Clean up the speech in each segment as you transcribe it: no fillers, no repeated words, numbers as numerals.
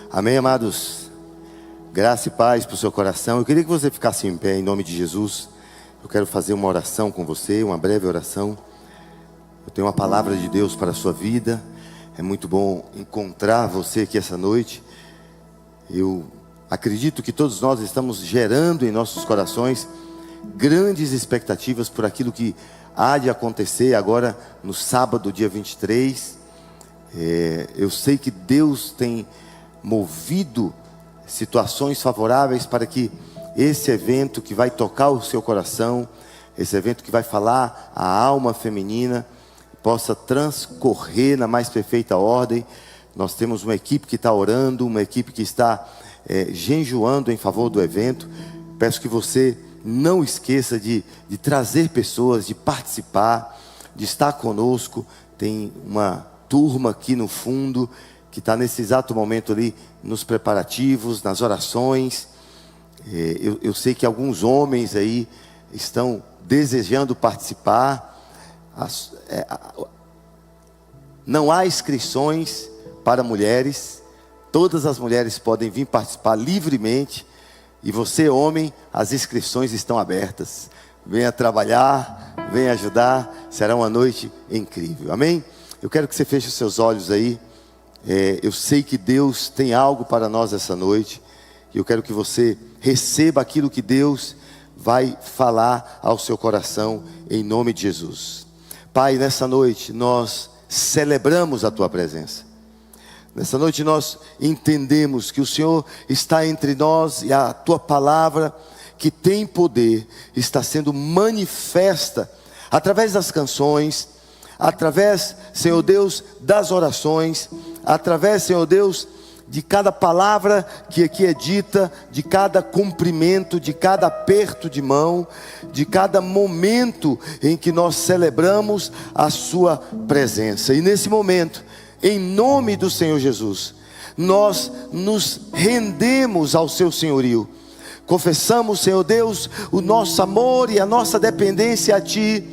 Amém, amados? Graça e paz para o seu coração. Eu queria que você ficasse em pé em nome de Jesus. Eu quero fazer uma oração com você, uma breve oração. Eu tenho uma palavra de Deus para a sua vida. É muito bom encontrar você aqui essa noite. Eu acredito que todos nós estamos gerando em nossos corações grandes expectativas por aquilo que há de acontecer agora no sábado, dia 23. Eu sei que Deus tem movido situações favoráveis para que esse evento que vai tocar o seu coração, esse evento que vai falar a alma feminina, possa transcorrer na mais perfeita ordem. Nós temos uma equipe que está orando, uma equipe que está jejuando em favor do evento. Peço que você não esqueça de trazer pessoas, de participar, de estar conosco. Tem uma turma aqui no fundo que está nesse exato momento ali nos preparativos, nas orações. Eu sei que alguns homens aí estão desejando participar. Não há inscrições para mulheres. Todas as mulheres podem vir participar livremente. E você, homem, as inscrições estão abertas. Venha trabalhar, venha ajudar. Será uma noite incrível, amém? Eu quero que você feche os seus olhos aí. Eu sei que Deus tem algo para nós essa noite. E eu quero que você receba aquilo que Deus vai falar ao seu coração, em nome de Jesus. Pai, nessa noite nós celebramos a Tua presença. Nessa noite nós entendemos que o Senhor está entre nós e a Tua palavra, que tem poder, está sendo manifesta através das canções, através, Senhor Deus, das orações, através, Senhor Deus, de cada palavra que aqui é dita, de cada cumprimento, de cada aperto de mão, de cada momento em que nós celebramos a Sua presença. E nesse momento, em nome do Senhor Jesus, nós nos rendemos ao Seu senhorio. Confessamos, Senhor Deus, o nosso amor e a nossa dependência a Ti.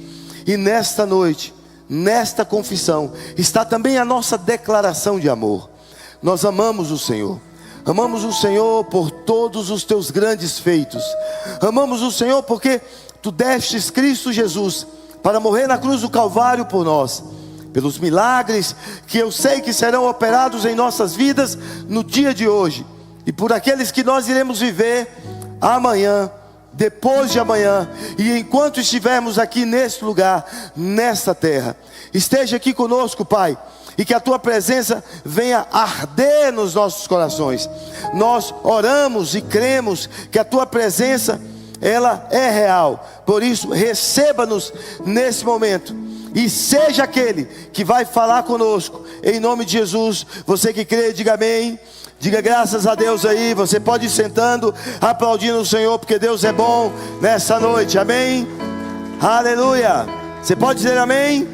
E nesta noite, nesta confissão, está também a nossa declaração de amor. Nós amamos o Senhor. Amamos o Senhor por todos os Teus grandes feitos. Amamos o Senhor porque Tu destes Cristo Jesus para morrer na cruz do Calvário por nós. Pelos milagres que eu sei que serão operados em nossas vidas no dia de hoje. E por aqueles que nós iremos viver amanhã, depois de amanhã. E enquanto estivermos aqui neste lugar, nesta terra. Esteja aqui conosco, Pai. E que a Tua presença venha arder nos nossos corações. Nós oramos e cremos que a Tua presença, ela é real. Por isso, receba-nos nesse momento. E seja aquele que vai falar conosco. Em nome de Jesus. Você que crê, diga amém. Diga graças a Deus aí. Você pode ir sentando, aplaudindo o Senhor, porque Deus é bom nessa noite. Amém? Aleluia. Você pode dizer amém?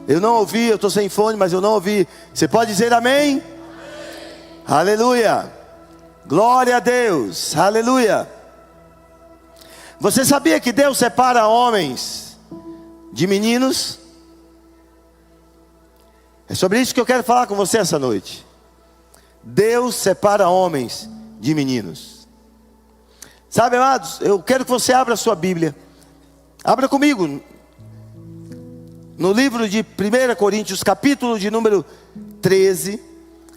Eu não ouvi, eu estou sem fone, mas eu não ouvi. Você pode dizer amém? Amém. Aleluia. Glória a Deus. Aleluia. Você sabia que Deus separa homens de meninos? É sobre isso que eu quero falar com você essa noite. Deus separa homens de meninos. Sabe, amados, eu quero que você abra a sua Bíblia. Abra comigo no livro de 1 Coríntios, capítulo de número 13,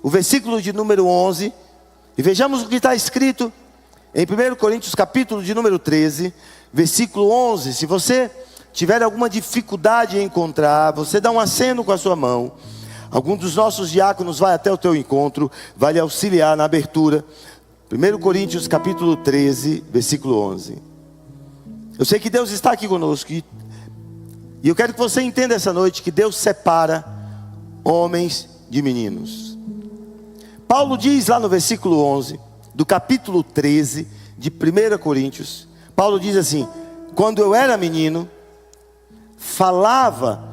o versículo de número 11. E vejamos o que está escrito em 1 Coríntios, capítulo de número 13, versículo 11. Se você tiver alguma dificuldade em encontrar, você dá um aceno com a sua mão. Algum dos nossos diáconos vai até o teu encontro, vai lhe auxiliar na abertura. 1 Coríntios, capítulo 13, versículo 11. Eu sei que Deus está aqui conosco. E eu quero que você entenda essa noite que Deus separa homens de meninos. Paulo diz lá no versículo 11, do capítulo 13 de 1 Coríntios. Paulo diz assim: quando eu era menino, falava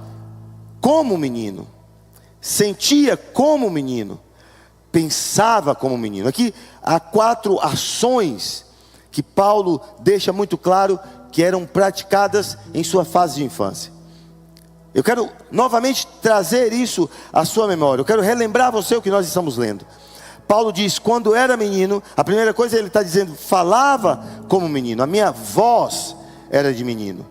como menino, sentia como menino, pensava como menino. Aqui há 4 ações que Paulo deixa muito claro que eram praticadas em sua fase de infância. Eu quero novamente trazer isso à sua memória. Eu quero relembrar você o que nós estamos lendo. Paulo diz, quando era menino, a primeira coisa ele está dizendo, falava como menino. A minha voz era de menino.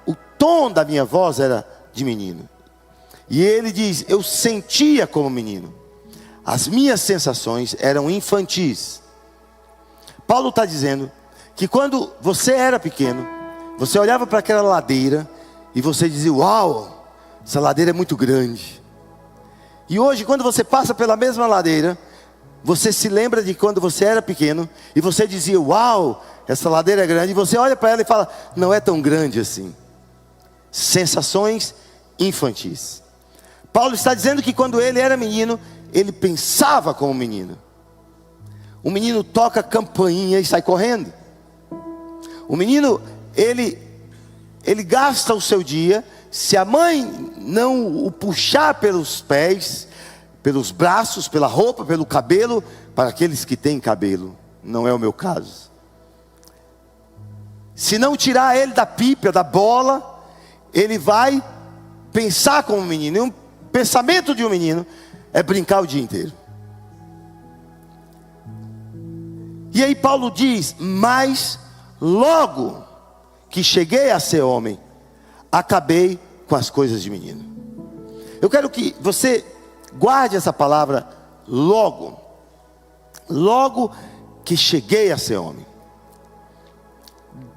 O tom da minha voz era de menino. E ele diz, eu sentia como menino. As minhas sensações eram infantis. Paulo está dizendo que quando você era pequeno, você olhava para aquela ladeira e você dizia, uau, essa ladeira é muito grande. E hoje, quando você passa pela mesma ladeira, você se lembra de quando você era pequeno e você dizia, uau, essa ladeira é grande. E você olha para ela e fala, não é tão grande assim. Sensações infantis. Paulo está dizendo que quando ele era menino, ele pensava como menino. O menino toca campainha e sai correndo. O menino, ele gasta o seu dia, se a mãe não o puxar pelos pés, pelos braços, pela roupa, pelo cabelo, para aqueles que têm cabelo, não é o meu caso. Se não tirar ele da pipa, da bola, ele vai pensar como um menino. E um pensamento de um menino é brincar o dia inteiro. E aí Paulo diz, mas logo que cheguei a ser homem, acabei com as coisas de menino. Eu quero que você guarde essa palavra, logo. Logo que cheguei a ser homem.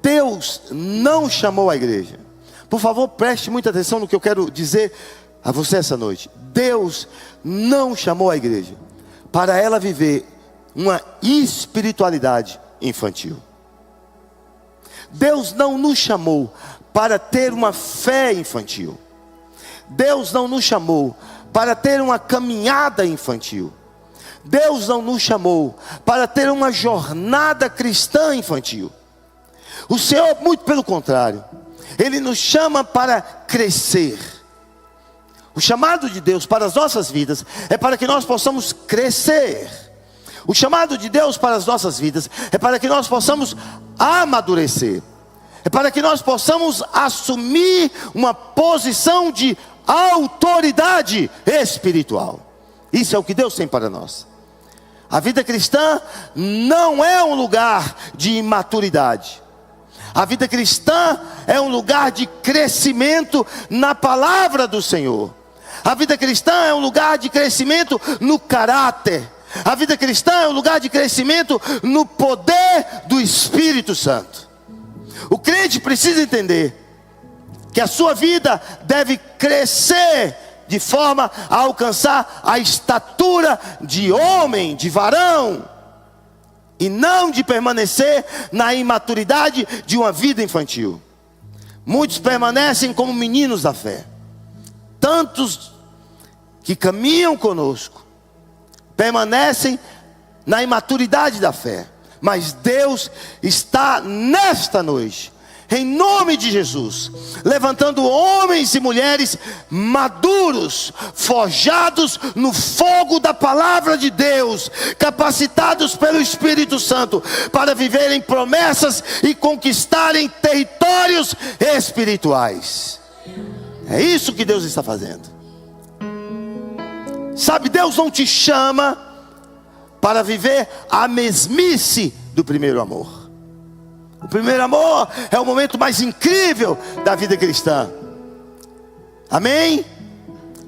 Deus não chamou a igreja. Por favor, preste muita atenção no que eu quero dizer a você essa noite. Deus não chamou a igreja para ela viver uma espiritualidade infantil. Deus não nos chamou para ter uma fé infantil. Deus não nos chamou para ter uma caminhada infantil. Deus não nos chamou para ter uma jornada cristã infantil. O Senhor, muito pelo contrário, Ele nos chama para crescer. O chamado de Deus para as nossas vidas é para que nós possamos crescer. O chamado de Deus para as nossas vidas é para que nós possamos amadurecer. É para que nós possamos assumir uma posição de autoridade espiritual. Isso é o que Deus tem para nós. A vida cristã não é um lugar de imaturidade. A vida cristã é um lugar de crescimento na palavra do Senhor. A vida cristã é um lugar de crescimento no caráter. A vida cristã é um lugar de crescimento no poder do Espírito Santo. O crente precisa entender que a sua vida deve crescer de forma a alcançar a estatura de homem, de varão, e não de permanecer na imaturidade de uma vida infantil. Muitos permanecem como meninos da fé. Tantos que caminham conosco permanecem na imaturidade da fé. Mas Deus está nesta noite, em nome de Jesus, levantando homens e mulheres maduros, forjados no fogo da palavra de Deus, capacitados pelo Espírito Santo, para viverem promessas e conquistarem territórios espirituais. É isso que Deus está fazendo. Sabe, Deus não te chama para viver a mesmice do primeiro amor. O primeiro amor é o momento mais incrível da vida cristã. Amém?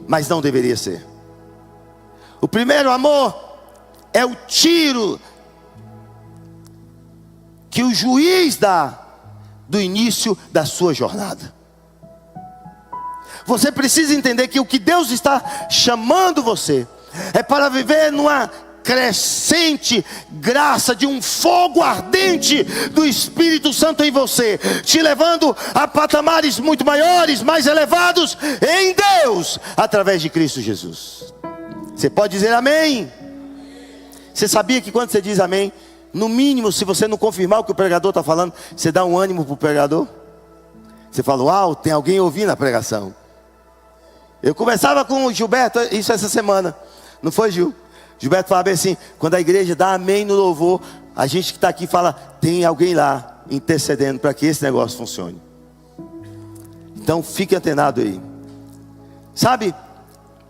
Mas não deveria ser. O primeiro amor é o tiro que o juiz dá do início da sua jornada. Você precisa entender que o que Deus está chamando você é para viver numa crescente graça de um fogo ardente do Espírito Santo em você, te levando a patamares muito maiores, mais elevados em Deus, através de Cristo Jesus. Você pode dizer amém? Você sabia que quando você diz amém, no mínimo, se você não confirmar o que o pregador está falando, você dá um ânimo para o pregador? Você fala, uau, tem alguém ouvindo a pregação. Eu conversava com o Gilberto, isso essa semana, não foi, Gil? Gilberto falava assim, quando a igreja dá amém no louvor, a gente que está aqui fala, tem alguém lá intercedendo para que esse negócio funcione. Então fique antenado aí. Sabe,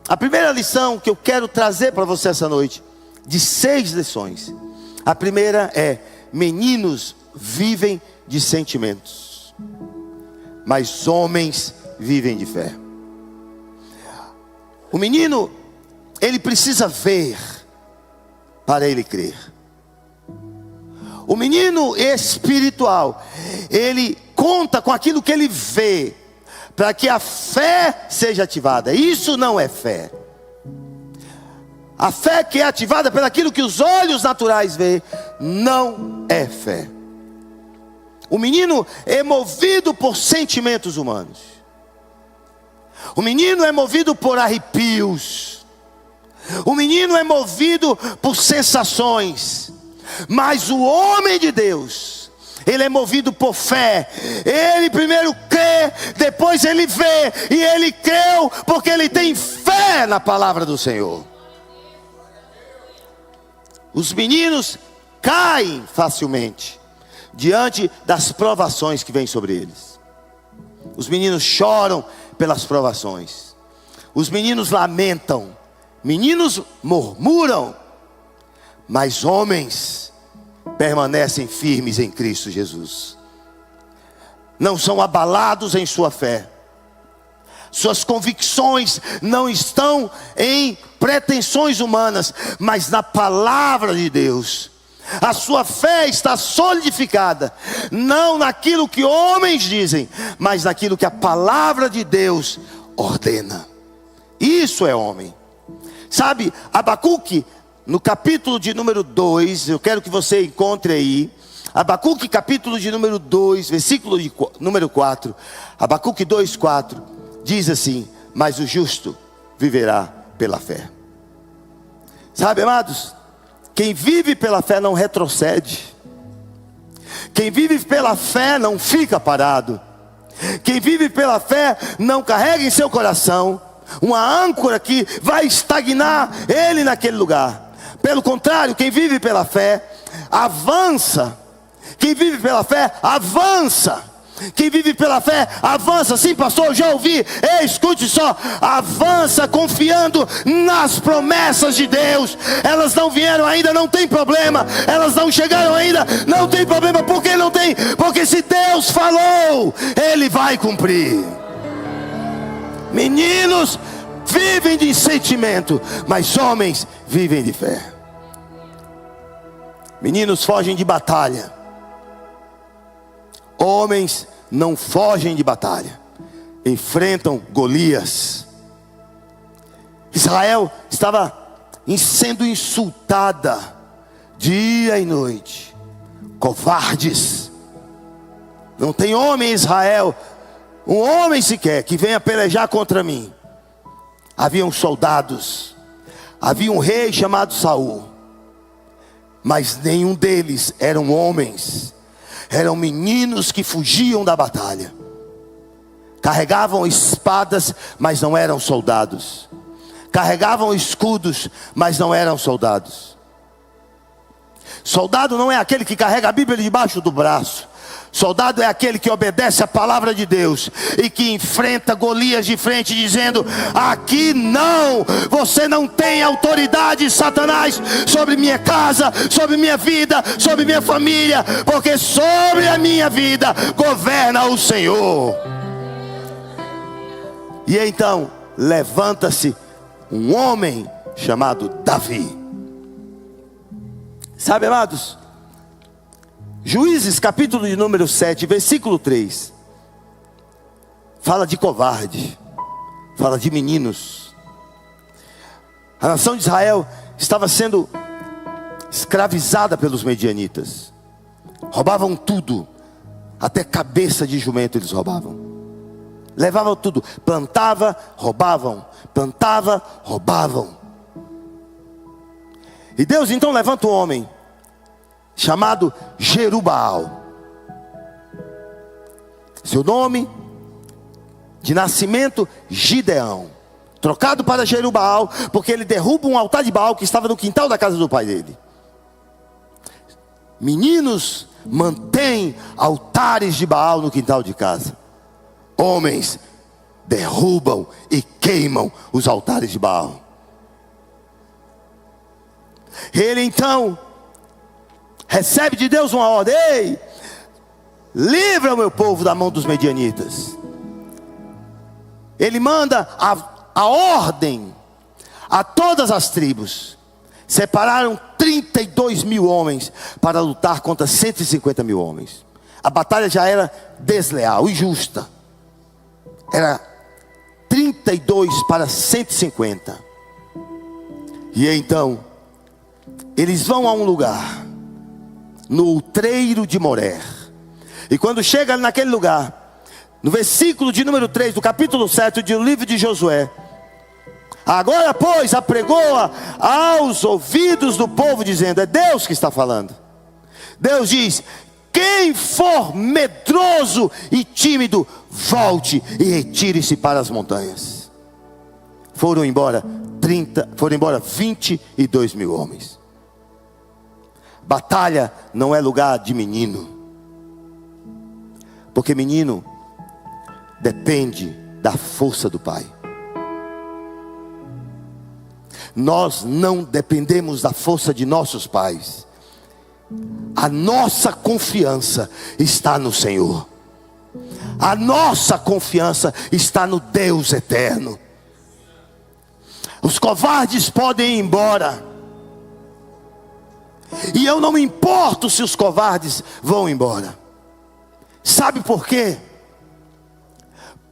a primeira lição que eu quero trazer para você essa noite, de 6 lições. A primeira é: meninos vivem de sentimentos, mas homens vivem de fé. O menino, ele precisa ver para ele crer. O menino espiritual, ele conta com aquilo que ele vê, para que a fé seja ativada. Isso não é fé. A fé que é ativada pelaquilo que os olhos naturais veem, não é fé. O menino é movido por sentimentos humanos. O menino é movido por arrepios. O menino é movido por sensações. Mas o homem de Deus, ele é movido por fé. Ele primeiro crê, depois ele vê, e ele creu porque ele tem fé na palavra do Senhor. Os meninos caem facilmente diante das provações que vêm sobre eles. Os meninos choram pelas provações. Os meninos lamentam. Meninos murmuram. Mas homens permanecem firmes em Cristo Jesus. Não são abalados em sua fé. Suas convicções não estão em pretensões humanas, mas na palavra de Deus. A sua fé está solidificada, não naquilo que homens dizem, mas naquilo que a palavra de Deus ordena. Isso é homem. Sabe, Abacuque, no capítulo de número 2, eu quero que você encontre aí, Abacuque capítulo de número 2, versículo de número 4, Abacuque 2:4, diz assim: mas o justo viverá pela fé. Sabe, amados, quem vive pela fé não retrocede. Quem vive pela fé não fica parado. Quem vive pela fé não carrega em seu coração uma âncora que vai estagnar ele naquele lugar. Pelo contrário, quem vive pela fé avança. Quem vive pela fé avança. Quem vive pela fé avança. Sim, pastor, eu já ouvi. Ei, escute só. Avança confiando nas promessas de Deus. Elas não vieram ainda, não tem problema. Elas não chegaram ainda, não tem problema. Por que não tem? Porque se Deus falou, Ele vai cumprir. Meninos vivem de sentimento, mas homens vivem de fé. Meninos fogem de batalha. Homens não fogem de batalha, enfrentam Golias. Israel estava sendo insultada dia e noite. Covardes. Não tem homem em Israel, um homem sequer, que venha pelejar contra mim. Haviam soldados, havia um rei chamado Saul, mas nenhum deles eram homens. Eram meninos que fugiam da batalha. Carregavam espadas, mas não eram soldados. Carregavam escudos, mas não eram soldados. Soldado não é aquele que carrega a Bíblia debaixo do braço. Soldado é aquele que obedece a palavra de Deus e que enfrenta Golias de frente, dizendo: aqui não, você não tem autoridade, Satanás, sobre minha casa, sobre minha vida, sobre minha família, porque sobre a minha vida governa o Senhor. E então levanta-se um homem chamado Davi. Sabe, amados, Juízes capítulo de número 7, versículo 3, fala de covarde, fala de meninos. A nação de Israel estava sendo escravizada pelos medianitas. Roubavam tudo, até cabeça de jumento eles roubavam. Levavam tudo, plantava, roubavam, plantava, roubavam. E Deus então levanta um homem chamado Jerubaal. Seu nome de nascimento, Gideão, trocado para Jerubaal, porque ele derruba um altar de Baal que estava no quintal da casa do pai dele. Meninos mantêm altares de Baal no quintal de casa. Homens derrubam e queimam os altares de Baal. Ele então recebe de Deus uma ordem: ei, livra o meu povo da mão dos medianitas. Ele manda a ordem a todas as tribos. Separaram 32 mil homens para lutar contra 150 mil homens. A batalha já era desleal, injusta. Era 32 para 150. E então eles vão a um lugar, no outreiro de Moré. E quando chega naquele lugar, no versículo de número 3 do capítulo 7 do livro de Josué: agora pois apregoa aos ouvidos do povo, dizendo, é Deus que está falando. Deus diz: quem for medroso e tímido, volte e retire-se para as montanhas. Foram embora 22 mil homens. Batalha não é lugar de menino, porque menino depende da força do pai. Nós não dependemos da força de nossos pais. A nossa confiança está no Senhor. A nossa confiança está no Deus eterno. Os covardes podem ir embora, e eu não me importo se os covardes vão embora. Sabe por quê?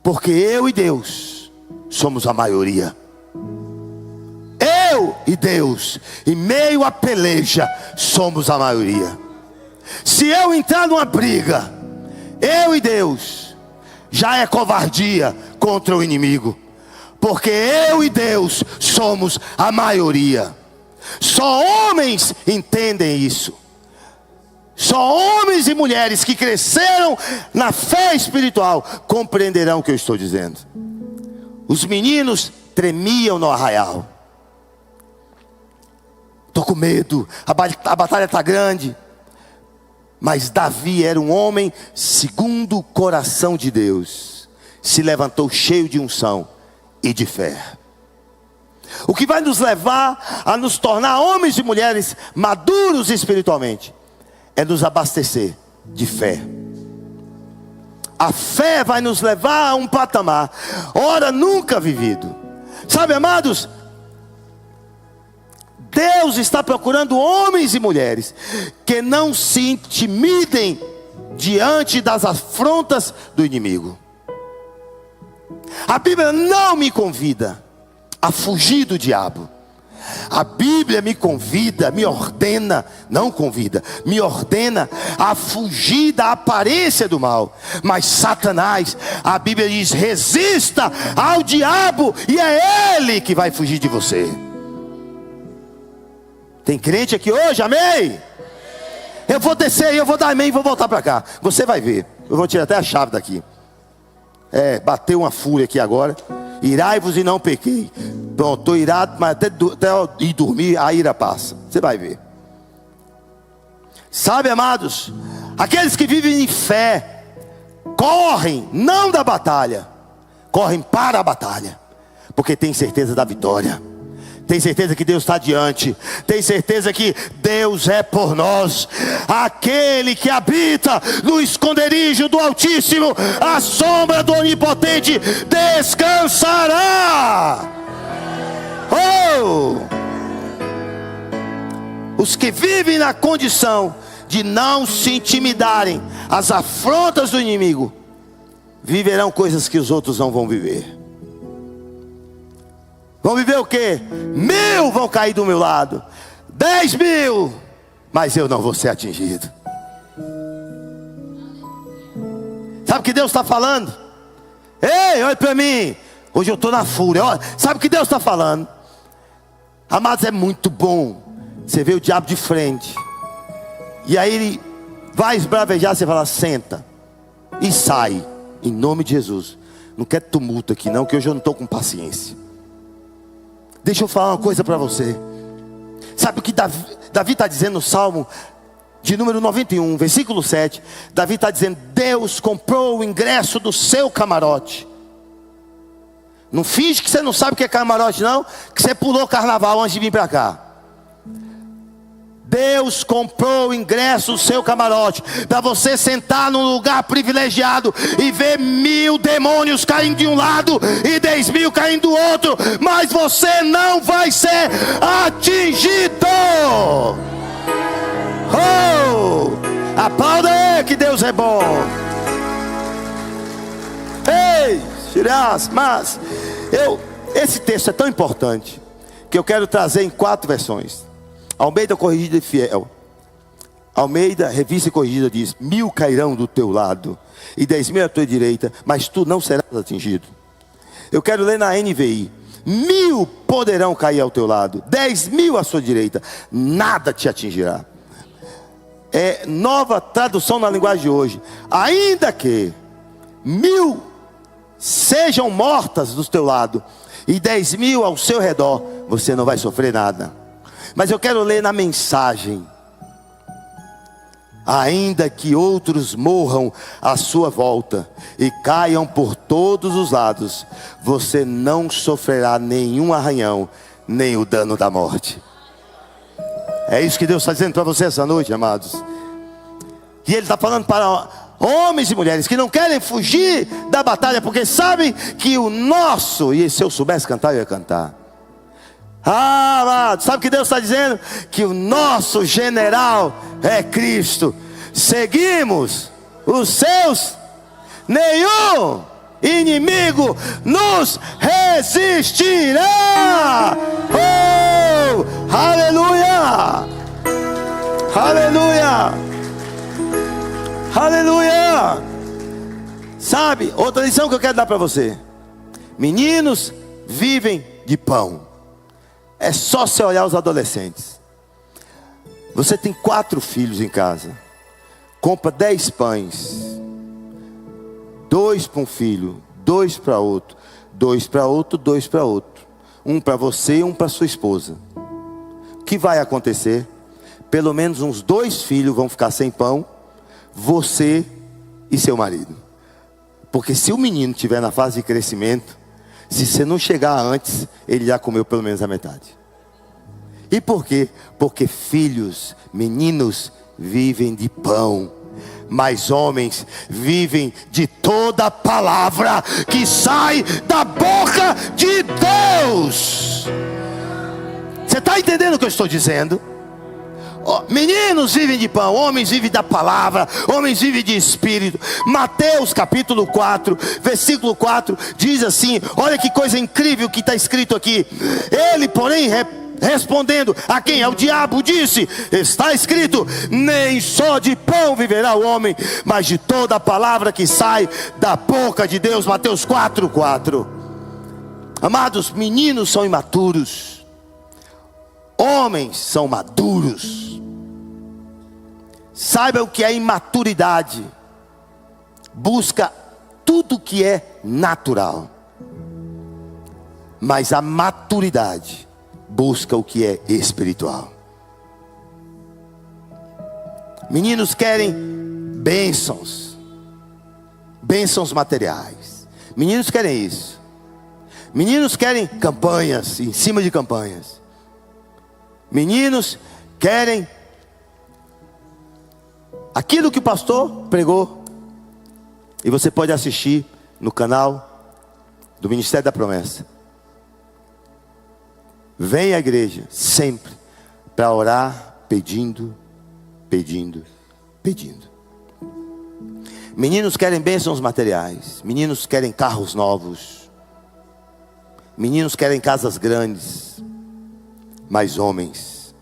Porque eu e Deus somos a maioria. Eu e Deus, em meio à peleja, somos a maioria. Se eu entrar numa briga, eu e Deus, já é covardia contra o inimigo. Porque eu e Deus somos a maioria. Só homens entendem isso. Só homens e mulheres que cresceram na fé espiritual compreenderão o que eu estou dizendo. Os meninos tremiam no arraial. Estou com medo, a batalha está grande. Mas Davi era um homem segundo o coração de Deus. Se levantou cheio de unção e de fé. O que vai nos levar a nos tornar homens e mulheres maduros espiritualmente é nos abastecer de fé. A fé vai nos levar a um patamar ora nunca vivido. Sabe, amados, Deus está procurando homens e mulheres que não se intimidem diante das afrontas do inimigo. A Bíblia não me convida a fugir do diabo. A Bíblia me convida, me ordena, não convida, me ordena a fugir da aparência do mal. Mas Satanás, a Bíblia diz, resista ao diabo e é ele que vai fugir de você. Tem crente aqui hoje, amém? Eu vou descer, eu vou dar amém e vou voltar para cá. Você vai ver, eu vou tirar até a chave daqui. Bateu uma fúria aqui agora. Irai-vos e não pequei. Pronto, estou irado, mas até ir dormir a ira passa. Você vai ver. Sabe, amados, aqueles que vivem em fé correm não da batalha, correm para a batalha, porque tem certeza da vitória. Tem certeza que Deus está diante. Tem certeza que Deus é por nós. Aquele que habita no esconderijo do Altíssimo, a sombra do Onipotente descansará. Oh! Os que vivem na condição de não se intimidarem às afrontas do inimigo, viverão coisas que os outros não vão viver. Vão viver o quê? 1000 vão cair do meu lado, 10.000, mas eu não vou ser atingido. Sabe o que Deus está falando? Ei, olha para mim. Hoje eu estou na fúria. Olha, sabe o que Deus está falando? Amados, é muito bom você ver o diabo de frente, e aí ele vai esbravejar, você fala, senta e sai, em nome de Jesus. Não quero tumulto aqui não, que hoje eu não estou com paciência. Deixa eu falar uma coisa para você. Sabe o que Davi está dizendo no Salmo de número 91, versículo 7? Davi está dizendo, Deus comprou o ingresso do seu camarote. Não finge que você não sabe o que é camarote não, que você pulou carnaval antes de vir para cá. Deus comprou o ingresso do seu camarote para você sentar num lugar privilegiado e ver 1000 demônios caindo de um lado e 10.000 caindo do outro, mas você não vai ser atingido. Oh, aplauda aí que Deus é bom. Ei, mas esse texto é tão importante que eu quero trazer em 4 versões. Almeida Corrigida e Fiel. Almeida Revista e Corrigida diz: 1000 cairão do teu lado e 10.000 à tua direita, mas tu não serás atingido. Eu quero ler na NVI: 1000 poderão cair ao teu lado, 10.000 à sua direita, nada te atingirá. É nova tradução na linguagem de hoje. Ainda que 1000 sejam mortas do teu lado e 10.000 ao seu redor, você não vai sofrer nada. Mas eu quero ler na mensagem: ainda que outros morram à sua volta e caiam por todos os lados, você não sofrerá nenhum arranhão, nem o dano da morte. É isso que Deus está dizendo para você essa noite, amados. E Ele está falando para homens e mulheres que não querem fugir da batalha, porque sabem que o nosso, e se eu soubesse cantar, eu ia cantar. Amado, sabe o que Deus está dizendo? Que o nosso general é Cristo. Seguimos os seus, nenhum inimigo nos resistirá. Oh, aleluia, aleluia, aleluia. Sabe, outra lição que eu quero dar para você: meninos vivem de pão. É só você olhar os adolescentes. Você tem 4 filhos em casa. Compra 10 pães. 2 para um filho, 2 para outro, 2 para outro, 2 para outro. Um para você e um para sua esposa. O que vai acontecer? Pelo menos uns 2 filhos vão ficar sem pão. Você e seu marido. Porque se o menino estiver na fase de crescimento, se você não chegar antes, ele já comeu pelo menos a metade. E por quê? Porque filhos, meninos, vivem de pão, mas homens vivem de toda palavra que sai da boca de Deus. Você está entendendo o que eu estou dizendo? Meninos vivem de pão, homens vivem da palavra, homens vivem de espírito. Mateus capítulo 4, versículo 4 diz assim: olha que coisa incrível que está escrito aqui. Ele, porém, respondendo a quem? Ao diabo, disse: está escrito, nem só de pão viverá o homem, mas de toda a palavra que sai da boca de Deus. Mateus 4, 4. Amados, meninos são imaturos, homens são maduros. Saiba o que é imaturidade. Busca tudo que é natural, mas a maturidade busca o que é espiritual. Meninos querem bênçãos, bênçãos materiais. Meninos querem isso. Meninos querem campanhas, em cima de campanhas. Meninos querem aquilo que o pastor pregou. E você pode assistir no canal do Ministério da Promessa. Vem à igreja sempre para orar, pedindo, pedindo, pedindo. Meninos querem bênçãos materiais. Meninos querem carros novos. Meninos querem casas grandes. Mas homens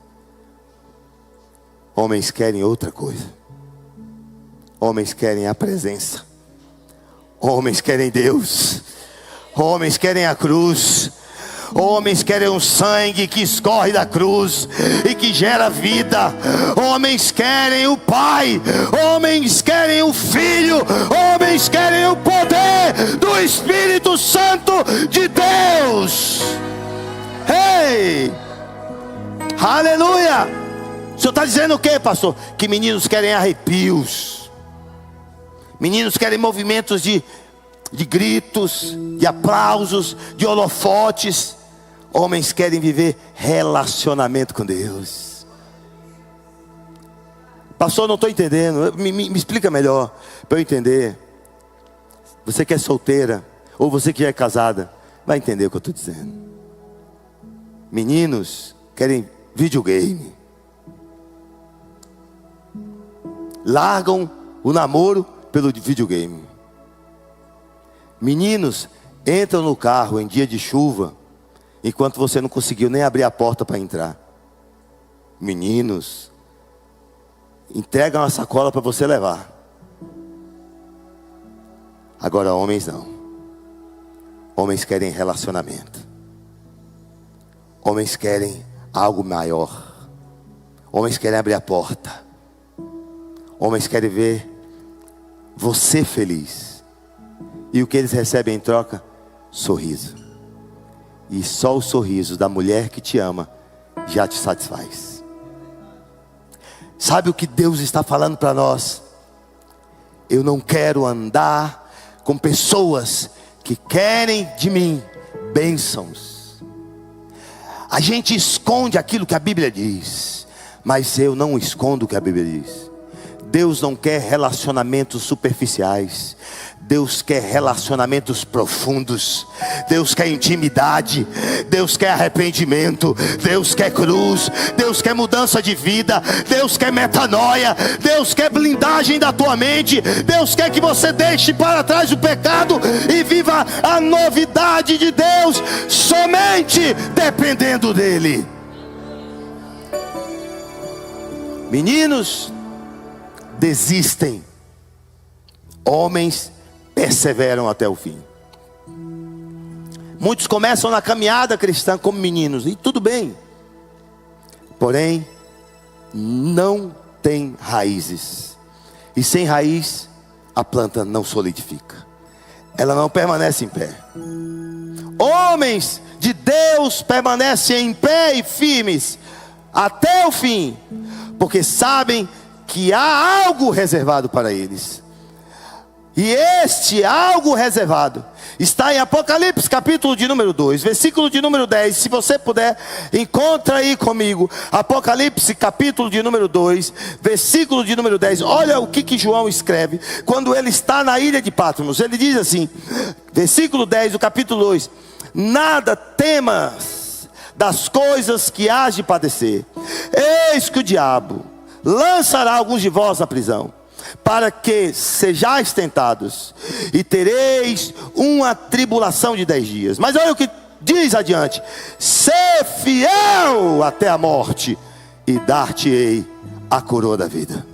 querem outra coisa. Homens querem a presença. Homens querem Deus. Homens querem a cruz. Homens querem um sangue que escorre da cruz e que gera vida. Homens querem o Pai. Homens querem o Filho. Homens querem o poder do Espírito Santo de Deus. Ei! Aleluia! O senhor está dizendo o que, pastor? Que meninos querem arrepios. Meninos querem movimentos de de gritos, de aplausos, de holofotes. Homens querem viver relacionamento com Deus. Pastor, não estou entendendo. Me explica melhor, para eu entender. Você que é solteira, ou você que é casada, vai entender o que eu estou dizendo. Meninos querem videogame. Largam o namoro pelo videogame. Meninos entram no carro em dia de chuva, enquanto você não conseguiu nem abrir a porta para entrar. Meninos entregam a sacola para você levar. Agora homens não. Homens querem relacionamento. Homens querem algo maior. Homens querem abrir a porta. Homens querem ver você feliz. E o que eles recebem em troca? Sorriso. E só o sorriso da mulher que te ama já te satisfaz. Sabe o que Deus está falando para nós? Eu não quero andar com pessoas que querem de mim bênçãos. A gente esconde aquilo que a Bíblia diz, mas eu não escondo o que a Bíblia diz. Deus não quer relacionamentos superficiais. Deus quer relacionamentos profundos. Deus quer intimidade. Deus quer arrependimento. Deus quer cruz. Deus quer mudança de vida. Deus quer metanoia. Deus quer blindagem da tua mente. Deus quer que você deixe para trás o pecado e viva a novidade de Deus, somente dependendo dEle. Meninos desistem, homens perseveram até o fim. Muitos começam na caminhada cristã como meninos, e tudo bem, porém não tem raízes, e sem raiz a planta não solidifica, ela não permanece em pé. Homens de Deus permanecem em pé e firmes até o fim, porque sabem que há algo reservado para eles. E este algo reservado está em Apocalipse capítulo de número 2, versículo de número 10. Se você puder, encontra aí comigo Apocalipse capítulo de número 2, versículo de número 10. Olha o que João escreve quando ele está na ilha de Patmos. Ele diz assim, versículo 10 do capítulo 2: nada temas das coisas que hás de padecer. Eis que o diabo lançará alguns de vós na prisão, para que sejais tentados, e tereis uma tribulação de 10 dias. Mas olha o que diz adiante: ser fiel até a morte, e dar-te-ei a coroa da vida.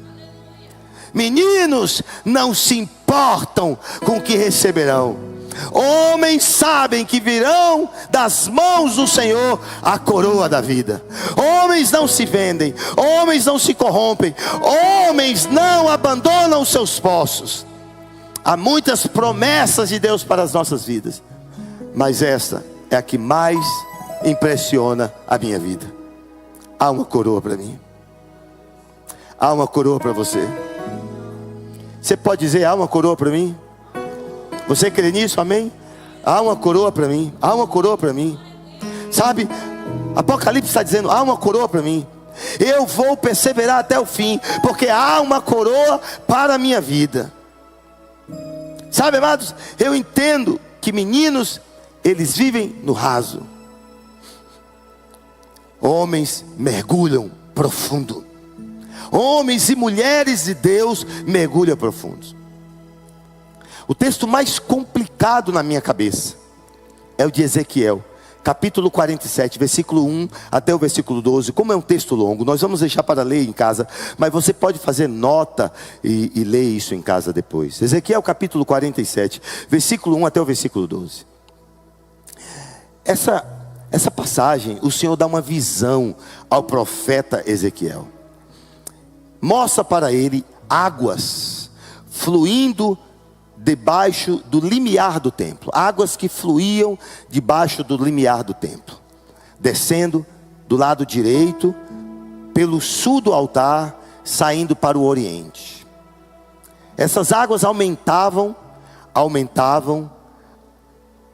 Meninos não se importam com o que receberão. Homens sabem que virão das mãos do Senhor a coroa da vida. Homens não se vendem, homens não se corrompem, homens não abandonam os seus postos. Há muitas promessas de Deus para as nossas vidas, mas esta é a que mais impressiona a minha vida. Há uma coroa para mim. Há uma coroa para você. Você pode dizer: há uma coroa para mim? Você crê nisso? Amém? Há uma coroa para mim. Há uma coroa para mim. Sabe, Apocalipse está dizendo: há uma coroa para mim. Eu vou perseverar até o fim, porque há uma coroa para a minha vida. Sabe, amados, eu entendo que meninos, eles vivem no raso. Homens mergulham profundo. Homens e mulheres de Deus mergulham profundos. O texto mais complicado na minha cabeça é o de Ezequiel, capítulo 47, versículo 1 até o versículo 12. Como é um texto longo, nós vamos deixar para ler em casa, mas você pode fazer nota e ler isso em casa depois. Ezequiel capítulo 47, versículo 1 até o versículo 12. Essa passagem, o Senhor dá uma visão ao profeta Ezequiel. Mostra para ele águas fluindo debaixo do limiar do templo. Águas que fluíam debaixo do limiar do templo, descendo do lado direito, pelo sul do altar, saindo para o oriente. Essas águas aumentavam aumentavam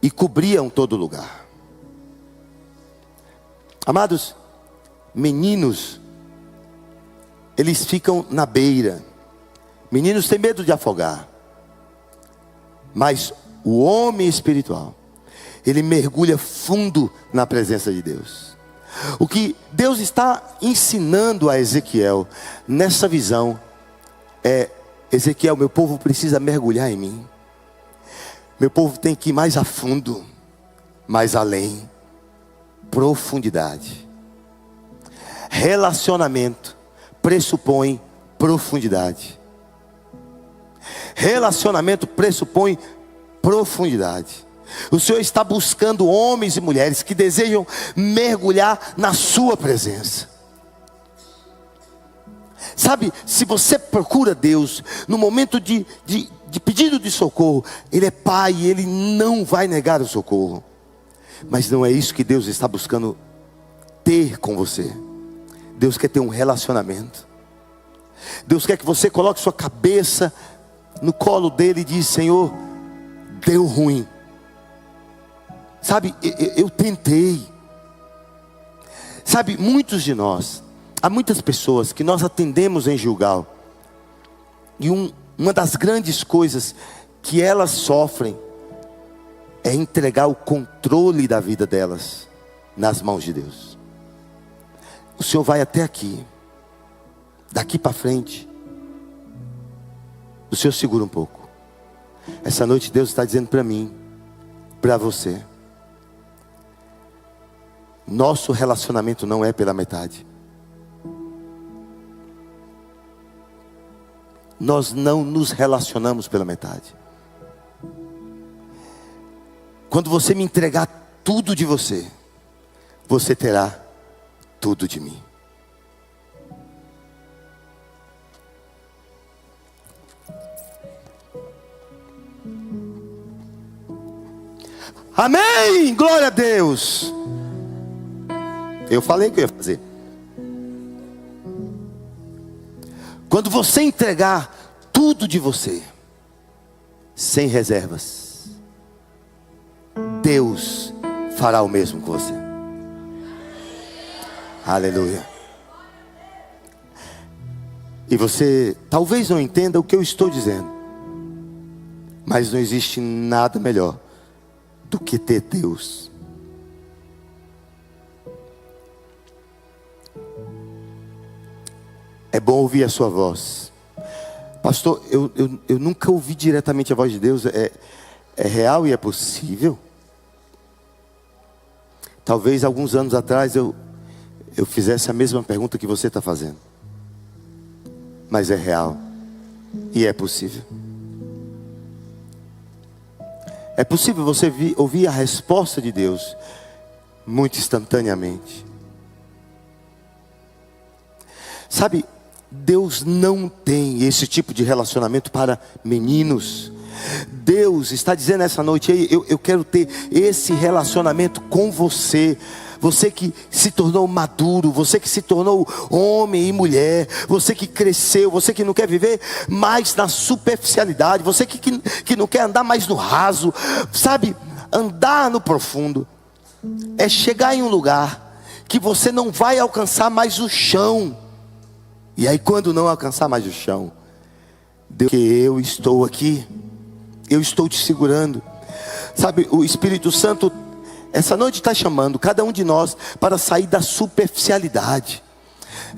e cobriam todo lugar. Amados, meninos, eles ficam na beira. Meninos têm medo de afogar. Mas o homem espiritual, ele mergulha fundo na presença de Deus. O que Deus está ensinando a Ezequiel nessa visão é: Ezequiel, meu povo precisa mergulhar em mim. Meu povo tem que ir mais a fundo, mais além, profundidade. Relacionamento pressupõe profundidade. Relacionamento pressupõe profundidade. O Senhor está buscando homens e mulheres que desejam mergulhar na sua presença. Sabe, se você procura Deus no momento de pedido de socorro, Ele é Pai e Ele não vai negar o socorro. Mas não é isso que Deus está buscando ter com você. Deus quer ter um relacionamento. Deus quer que você coloque sua cabeça no colo dele e diz: Senhor, deu ruim. Sabe, eu tentei. Sabe, muitos de nós, há muitas pessoas que nós atendemos em Gilgal, e uma das grandes coisas que elas sofrem é entregar o controle da vida delas nas mãos de Deus. O Senhor vai até aqui, daqui para frente, o Senhor segura um pouco. Essa noite Deus está dizendo para mim, para você: nosso relacionamento não é pela metade. Nós não nos relacionamos pela metade. Quando você me entregar tudo de você, você terá tudo de mim. Amém! Glória a Deus! Eu falei que eu ia fazer. Quando você entregar tudo de você, sem reservas, Deus fará o mesmo com você. Aleluia. E você talvez não entenda o que eu estou dizendo, mas não existe nada melhor do que ter Deus. É bom ouvir a sua voz. Pastor, eu nunca ouvi diretamente a voz de Deus. É real e é possível? Talvez alguns anos atrás eu fizesse a mesma pergunta que você está fazendo. Mas é real e é possível. É possível você ouvir a resposta de Deus muito instantaneamente. Sabe, Deus não tem esse tipo de relacionamento para meninos. Deus está dizendo essa noite: eu quero ter esse relacionamento com você. Você que se tornou maduro, você que se tornou homem e mulher, você que cresceu, você que não quer viver mais na superficialidade, você que não quer andar mais no raso. Sabe, andar no profundo é chegar em um lugar que você não vai alcançar mais o chão. E aí, quando não alcançar mais o chão, Deus, que eu estou aqui, eu estou te segurando. Sabe, o Espírito Santo essa noite está chamando cada um de nós para sair da superficialidade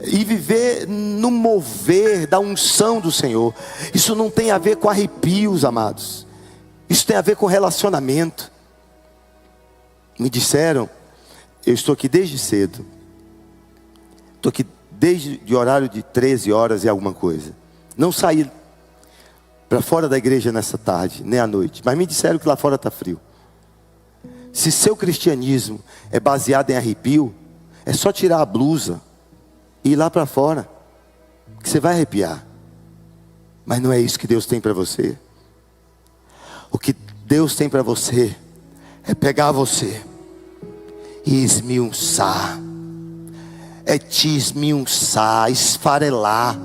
e viver no mover da unção do Senhor. Isso não tem a ver com arrepios, amados. Isso tem a ver com relacionamento. Me disseram, eu estou aqui desde cedo, estou aqui desde o horário de 13 horas e alguma coisa. Não saí para fora da igreja nessa tarde, nem à noite. Mas me disseram que lá fora está frio. Se seu cristianismo é baseado em arrepio, é só tirar a blusa e ir lá para fora, que você vai arrepiar. Mas não é isso que Deus tem para você. O que Deus tem para você é pegar você e esmiuçar. É te esmiuçar, esfarelar,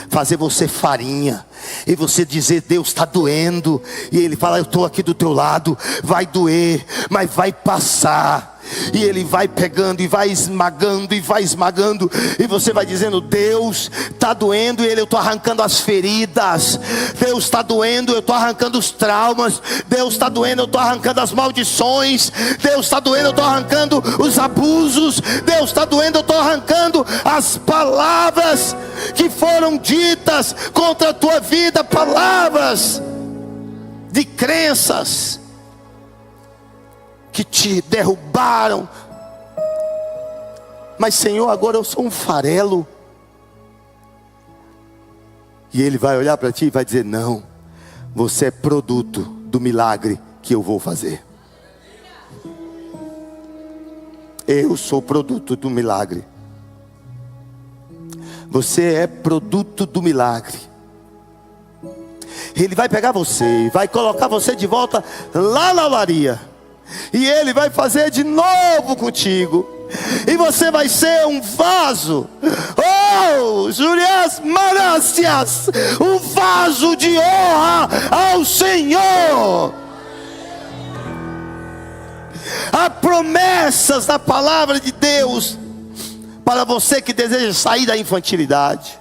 fazer você farinha. E você dizer: Deus, está doendo. E Ele fala: eu estou aqui do teu lado. Vai doer, mas vai passar. E Ele vai pegando e vai esmagando e vai esmagando. E você vai dizendo: Deus, está doendo. E Ele: eu estou arrancando as feridas. Deus, está doendo, eu estou arrancando os traumas. Deus, está doendo, eu estou arrancando as maldições. Deus, está doendo, eu estou arrancando os abusos. Deus, está doendo, eu estou arrancando as palavras que foram ditas contra a tua vida. Palavras de crenças que te derrubaram. Mas Senhor, agora eu sou um farelo. E Ele vai olhar para ti e vai dizer: não, você é produto do milagre que eu vou fazer. Eu sou produto do milagre. Você é produto do milagre. Ele vai pegar você, vai colocar você de volta lá na olaria. E Ele vai fazer de novo contigo. E você vai ser um vaso. Oh, Julias Marácias, um vaso de honra ao Senhor. Há promessas da palavra de Deus para você que deseja sair da infantilidade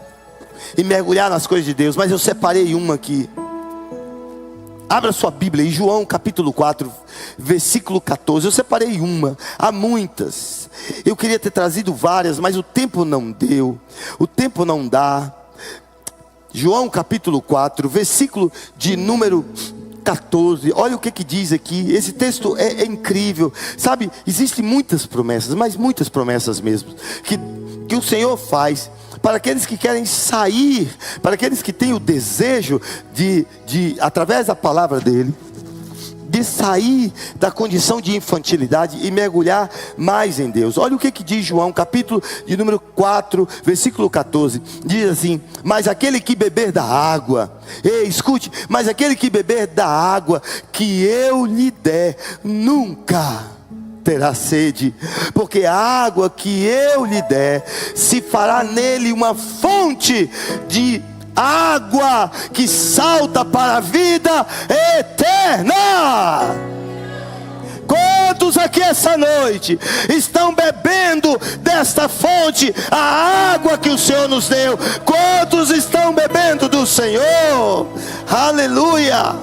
e mergulhar nas coisas de Deus. Mas eu separei uma aqui. Abra sua Bíblia em João capítulo 4, versículo 14. Eu separei uma, há muitas. Eu queria ter trazido várias, mas o tempo não deu, o tempo não dá. João capítulo 4, versículo de número 14. Olha o que diz aqui. Esse texto é incrível. Sabe, existem muitas promessas, mas muitas promessas mesmo, que o Senhor faz para aqueles que querem sair, para aqueles que têm o desejo de através da palavra dele, de sair da condição de infantilidade e mergulhar mais em Deus. Olha o que diz João, capítulo de número 4, versículo 14. Diz assim: mas aquele que beber da água, escute, mas aquele que beber da água que eu lhe der, nunca terá sede, porque a água que eu lhe der, se fará nele uma fonte de água que salta para a vida eterna. Quantos aqui essa noite estão bebendo desta fonte, a água que o Senhor nos deu? Quantos estão bebendo do Senhor? Aleluia!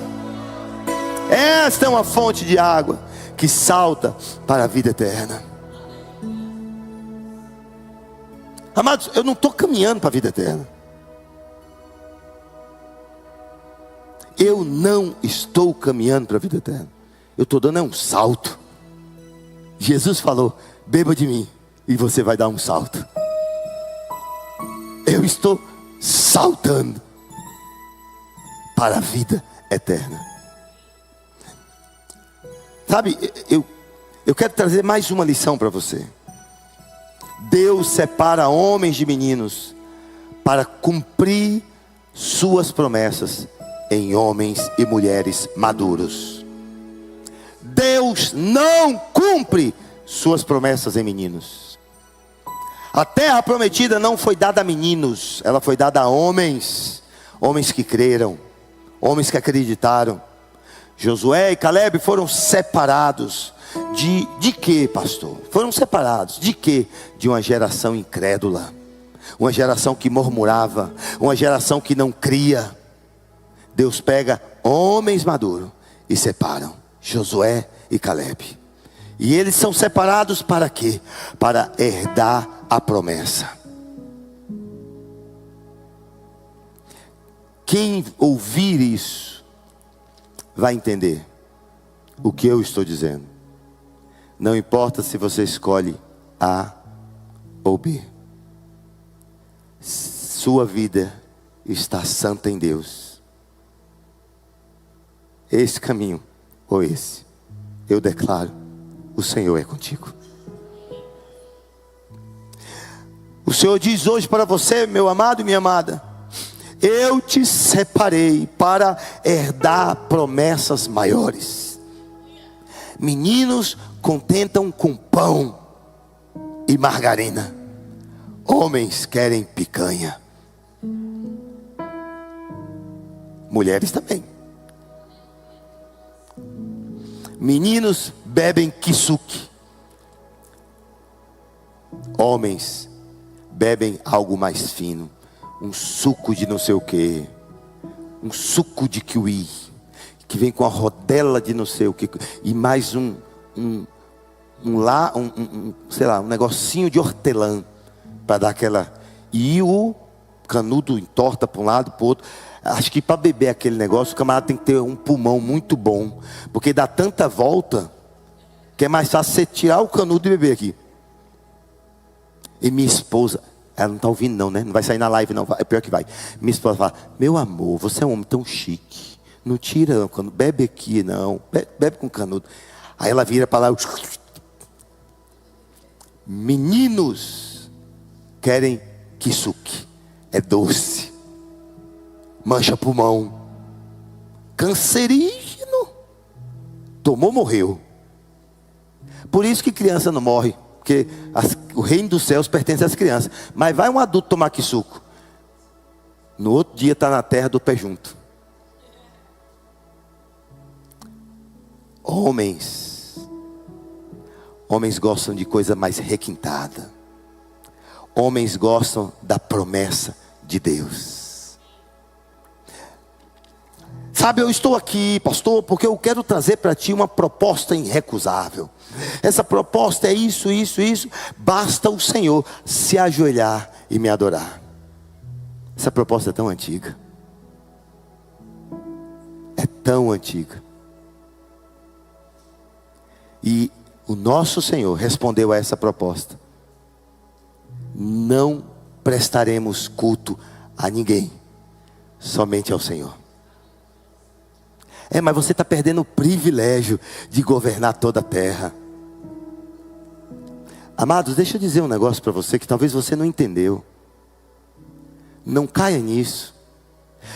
Esta é uma fonte de água que salta para a vida eterna. Amados, eu não estou caminhando para a vida eterna. Eu não estou caminhando para a vida eterna. Eu estou dando um salto. Jesus falou: beba de mim e você vai dar um salto. Eu estou saltando para a vida eterna. Sabe, eu quero trazer mais uma lição para você. Deus separa homens de meninos para cumprir suas promessas em homens e mulheres maduros. Deus não cumpre suas promessas em meninos. A terra prometida não foi dada a meninos, ela foi dada a homens. Homens que creram, homens que acreditaram. Josué e Caleb foram separados de quê, pastor? Foram separados de quê? De uma geração incrédula, uma geração que murmurava, uma geração que não cria. Deus pega homens maduros e separam Josué e Caleb. E eles são separados para quê? Para herdar a promessa. Quem ouvir isso vai entender o que eu estou dizendo. Não importa se você escolhe A ou B. Sua vida está santa em Deus. Esse caminho ou esse, eu declaro: o Senhor é contigo. O Senhor diz hoje para você, meu amado e minha amada: eu te separei para herdar promessas maiores. Meninos contentam com pão e margarina, homens querem picanha. mulheres também. Meninos bebem kisuke. Homens bebem algo mais fino. Um suco de não sei o que. Um suco de kiwi. Que vem com a rodela de não sei o que. E mais sei lá, um negocinho de hortelã. Para dar aquela... E o canudo entorta para um lado, para o outro. Acho que para beber aquele negócio, o camarada tem que ter um pulmão muito bom. Porque dá tanta volta, que é mais fácil você tirar o canudo e beber aqui. E minha esposa, ela não está ouvindo não, né? Não vai sair na live não, é pior que vai. Minha esposa fala, meu amor, você é um homem tão chique. Não tira o canudo, bebe aqui não, bebe com canudo. Aí ela vira para lá. Meninos querem kisuke. É doce. Mancha pulmão. Cancerígeno. Tomou, morreu. Por isso que criança não morre. Porque o reino dos céus pertence às crianças. Mas vai um adulto tomar kisuko. No outro dia está na terra do pé junto. Homens gostam de coisa mais requintada. Homens gostam da promessa de Deus. Sabe, eu estou aqui, pastor, porque eu quero trazer para ti uma proposta irrecusável. Essa proposta é isso. Basta o Senhor se ajoelhar e me adorar. Essa proposta é tão antiga. É tão antiga. E o nosso Senhor respondeu a essa proposta: não prestaremos culto a ninguém, somente ao Senhor. Mas você está perdendo o privilégio de governar toda a terra. Amados, deixa eu dizer um negócio para você que talvez você não entendeu. Não caia nisso.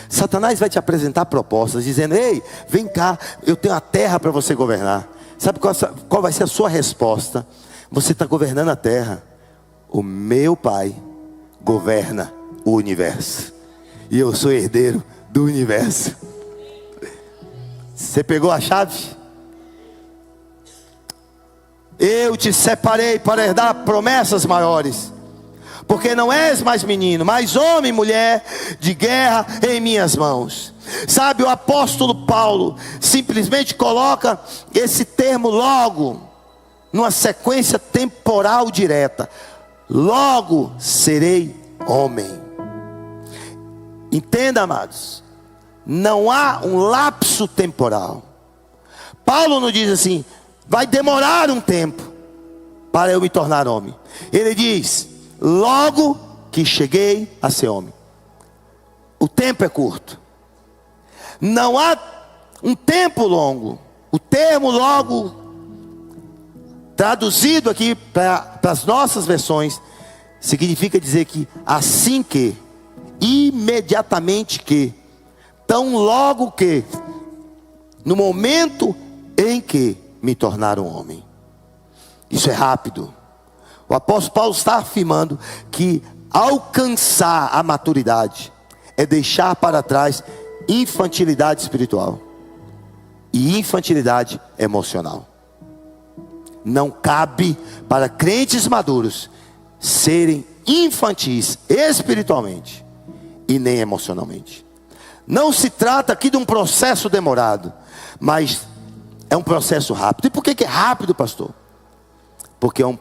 Satanás vai te apresentar propostas dizendo: ei, vem cá, eu tenho a terra para você governar. Sabe qual vai ser a sua resposta? Você está governando a terra. O meu pai governa o universo. E eu sou herdeiro do universo. Você pegou a chave? Eu te separei para herdar promessas maiores. Porque não és mais menino, mas homem e mulher de guerra em minhas mãos. Sabe, o apóstolo Paulo simplesmente coloca esse termo logo, numa sequência temporal direta. Logo serei homem. Entenda, amados, não há um lapso temporal. Paulo não diz assim: vai demorar um tempo para eu me tornar homem. Ele diz: logo que cheguei a ser homem. O tempo é curto. Não há um tempo longo. O termo logo, traduzido aqui para as nossas versões, significa dizer que assim que, imediatamente que, tão logo que, no momento em que me tornar um homem. Isso é rápido. O apóstolo Paulo está afirmando que alcançar a maturidade é deixar para trás infantilidade espiritual e infantilidade emocional. Não cabe para crentes maduros serem infantis espiritualmente e nem emocionalmente. Não se trata aqui de um processo demorado, mas é um processo rápido. E por que é rápido, pastor? Porque é um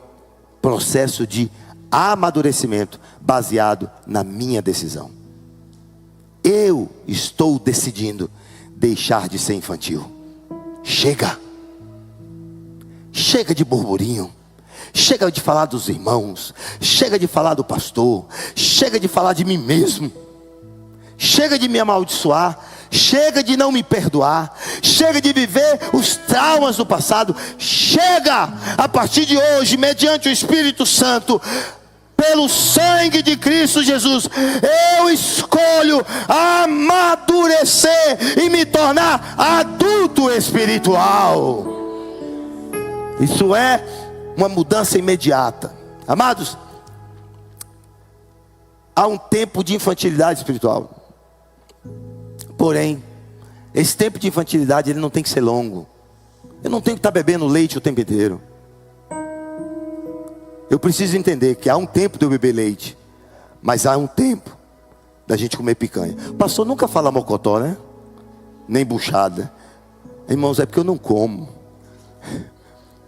processo de amadurecimento baseado na minha decisão. Eu estou decidindo deixar de ser infantil. Chega de burburinho. Chega de falar dos irmãos. Chega de falar do pastor. Chega de falar de mim mesmo. Chega de me amaldiçoar. Chega de não me perdoar. Chega de viver os traumas do passado. Chega, a partir de hoje, mediante o Espírito Santo, pelo sangue de Cristo Jesus, eu escolho amadurecer e me tornar adulto espiritual. Isso é uma mudança imediata. Amados, há um tempo de infantilidade espiritual. Porém, esse tempo de infantilidade, ele não tem que ser longo. Eu não tenho que estar bebendo leite o tempo inteiro. Eu preciso entender que há um tempo de eu beber leite, mas há um tempo da gente comer picanha. O pastor nunca fala mocotó, né? Nem buchada. Irmãos, é porque eu não como.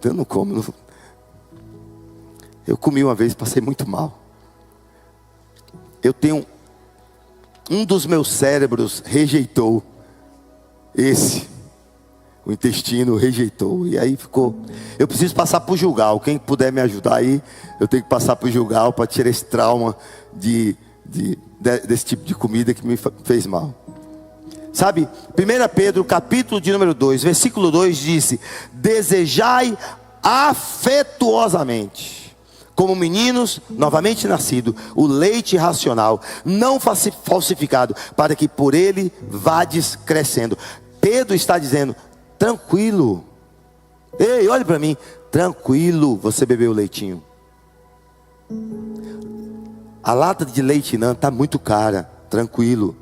Eu não como. Eu comi uma vez, passei muito mal. Eu tenho... Um dos meus cérebros rejeitou o intestino rejeitou. E aí ficou... Eu preciso passar por Gilgal. Quem puder me ajudar aí, eu tenho que passar por Gilgal para tirar esse trauma desse tipo de comida que me fez mal. Sabe, 1 Pedro, capítulo de número 2, versículo 2, disse: desejai afetuosamente, como meninos novamente nascidos, o leite racional, não falsificado, para que por ele vades crescendo. Pedro está dizendo: tranquilo, ei, olhe para mim, tranquilo, você bebeu o leitinho. A lata de leite não está muito cara, tranquilo,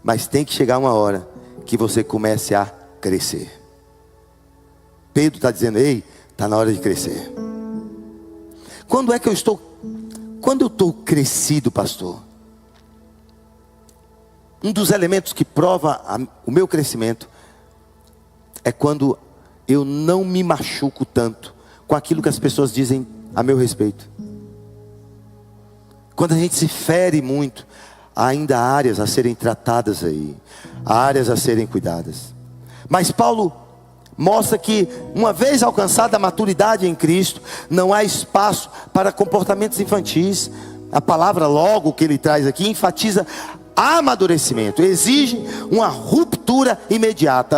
mas tem que chegar uma hora que você comece a crescer. Pedro está dizendo: ei, está na hora de crescer. Quando eu estou crescido, pastor? Um dos elementos que prova o meu crescimento é quando eu não me machuco tanto com aquilo que as pessoas dizem a meu respeito. Quando a gente se fere muito, há ainda áreas a serem tratadas aí, há áreas a serem cuidadas. Mas Paulo mostra que, uma vez alcançada a maturidade em Cristo, não há espaço para comportamentos infantis. A palavra logo que ele traz aqui enfatiza amadurecimento, exige uma ruptura imediata,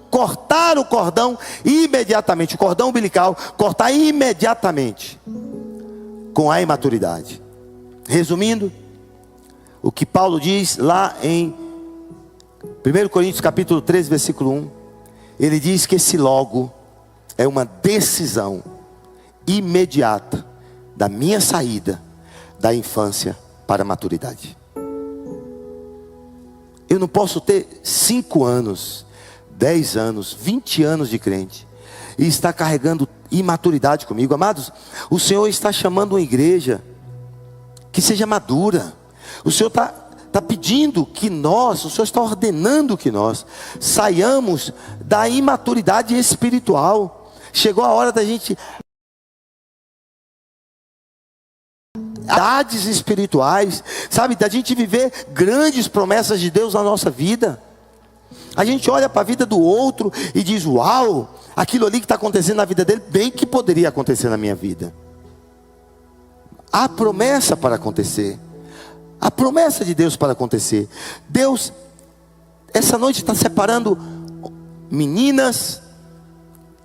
cortar o cordão imediatamente, o cordão umbilical, cortar imediatamente com a imaturidade. Resumindo, o que Paulo diz lá em 1 Coríntios capítulo 13, versículo 1, ele diz que esse logo é uma decisão imediata da minha saída da infância para a maturidade. Eu não posso ter 5 anos, 10 anos, 20 anos de crente e estar carregando imaturidade comigo. Amados, o Senhor está chamando uma igreja que seja madura. O Senhor está pedindo que nós, o Senhor está ordenando que nós saiamos da imaturidade espiritual. Chegou a hora da gente... Habilidades espirituais, sabe, da gente viver grandes promessas de Deus na nossa vida. A gente olha para a vida do outro e diz: uau, aquilo ali que está acontecendo na vida dele, bem que poderia acontecer na minha vida. Há promessa para acontecer, a promessa de Deus para acontecer. Deus, essa noite, está separando meninas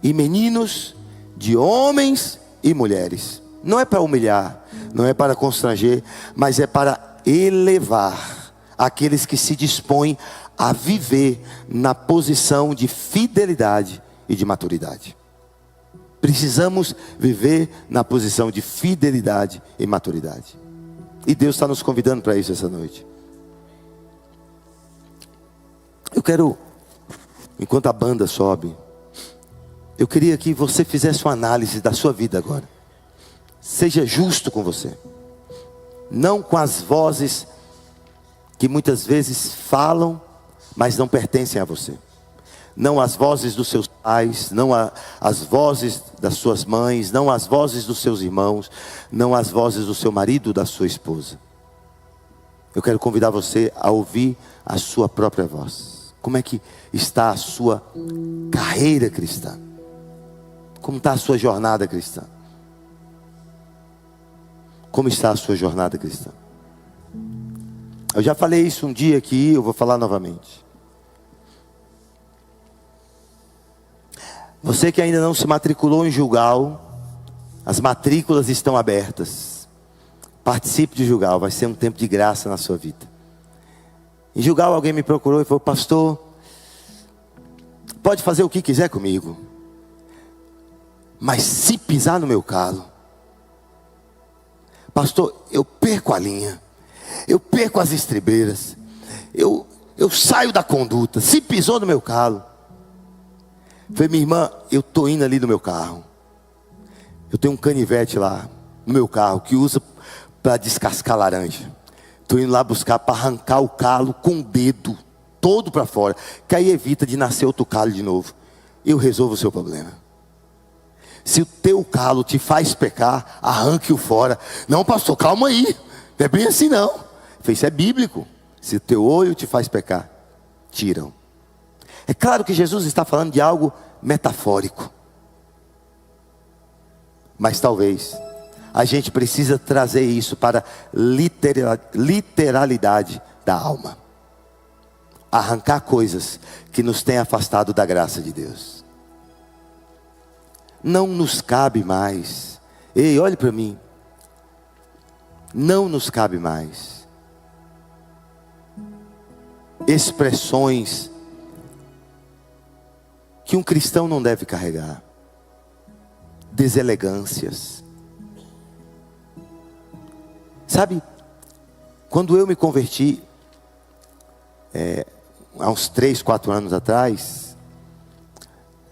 e meninos de homens e mulheres. Não é para humilhar, não é para constranger, mas é para elevar aqueles que se dispõem a viver na posição de fidelidade e de maturidade. Precisamos viver na posição de fidelidade e maturidade. E Deus está nos convidando para isso essa noite. Eu quero, enquanto a banda sobe, eu queria que você fizesse uma análise da sua vida agora. Seja justo com você. Não com as vozes que muitas vezes falam, mas não pertencem a você. Não as vozes dos seus pais, não as vozes das suas mães, não as vozes dos seus irmãos, não as vozes do seu marido, da sua esposa. Eu quero convidar você a ouvir a sua própria voz. Como é que está a sua carreira cristã? Como está a sua jornada cristã? Como está a sua jornada cristã? Eu já falei isso um dia aqui, eu vou falar novamente. Você que ainda não se matriculou em Gilgal, as matrículas estão abertas. Participe de Gilgal, vai ser um tempo de graça na sua vida. Em Gilgal alguém me procurou e falou: pastor, pode fazer o que quiser comigo, mas se pisar no meu calo, pastor, eu perco a linha, eu perco as estribeiras, eu saio da conduta. Se pisou no meu calo. Falei, minha irmã, eu estou indo ali no meu carro. Eu tenho um canivete lá no meu carro que usa para descascar laranja. Estou indo lá buscar para arrancar o calo com o dedo todo para fora, que aí evita de nascer outro calo de novo. Eu resolvo o seu problema. Se o teu calo te faz pecar, arranque-o fora. Não, pastor, calma aí. Não é bem assim não. Isso é bíblico. Se o teu olho te faz pecar, tiram. É claro que Jesus está falando de algo metafórico. Mas talvez a gente precisa trazer isso para a literalidade da alma. Arrancar coisas que nos têm afastado da graça de Deus. Não nos cabe mais. Ei, olhe para mim. Não nos cabe mais expressões que um cristão não deve carregar. Deselegâncias. Sabe, quando eu me converti, há uns 3, 4 anos atrás,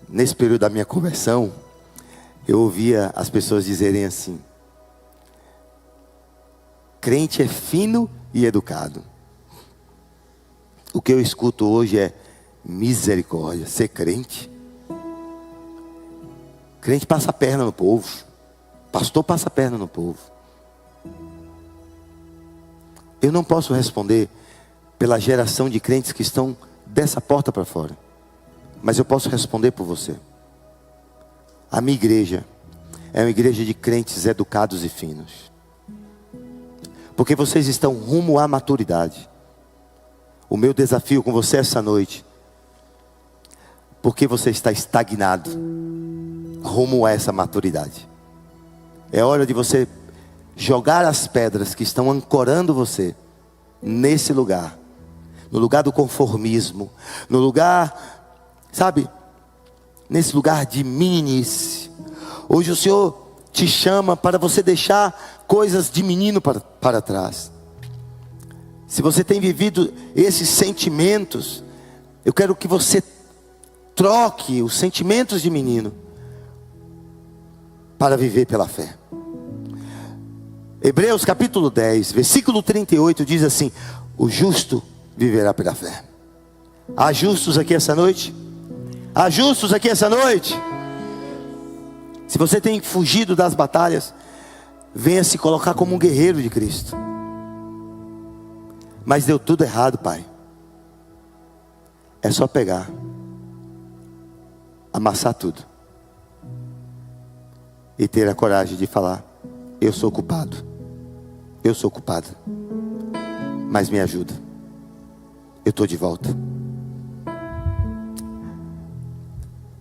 nesse período da minha conversão, eu ouvia as pessoas dizerem assim: crente é fino e educado. O que eu escuto hoje é misericórdia. Ser crente, crente passa a perna no povo, pastor passa a perna no povo. Eu não posso responder pela geração de crentes que estão dessa porta para fora, mas eu posso responder por você. A minha igreja é uma igreja de crentes educados e finos, porque vocês estão rumo à maturidade. O meu desafio com você essa noite, porque você está estagnado rumo a essa maturidade, é hora de você jogar as pedras que estão ancorando você nesse lugar, no lugar do conformismo, no lugar, sabe, nesse lugar de meninice. Hoje o Senhor te chama para você deixar coisas de menino para trás. Se você tem vivido esses sentimentos, eu quero que você troque os sentimentos de menino para viver pela fé. Hebreus capítulo 10, versículo 38 diz assim: o justo viverá pela fé. Há justos aqui essa noite? Há justos aqui essa noite? Se você tem fugido das batalhas, venha se colocar como um guerreiro de Cristo. Mas deu tudo errado, pai. É só pegar, amassar tudo e ter a coragem de falar: eu sou culpado, eu sou culpado, mas me ajuda, eu estou de volta.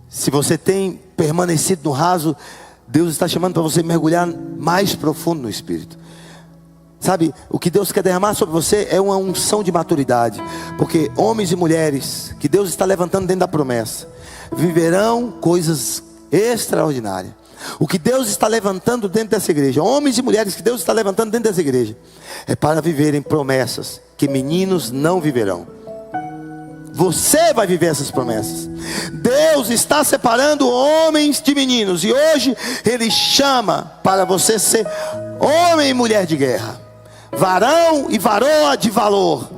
Se você tem permanecido no raso, Deus está chamando para você mergulhar mais profundo no Espírito. Sabe, o que Deus quer derramar sobre você é uma unção de maturidade. Porque homens e mulheres que Deus está levantando dentro da promessa viverão coisas extraordinárias. O que Deus está levantando dentro dessa igreja, homens e mulheres que Deus está levantando dentro dessa igreja, é para viverem promessas que meninos não viverão. Você vai viver essas promessas. Deus está separando homens de meninos, e hoje Ele chama para você ser homem e mulher de guerra, varão e varoa de valor,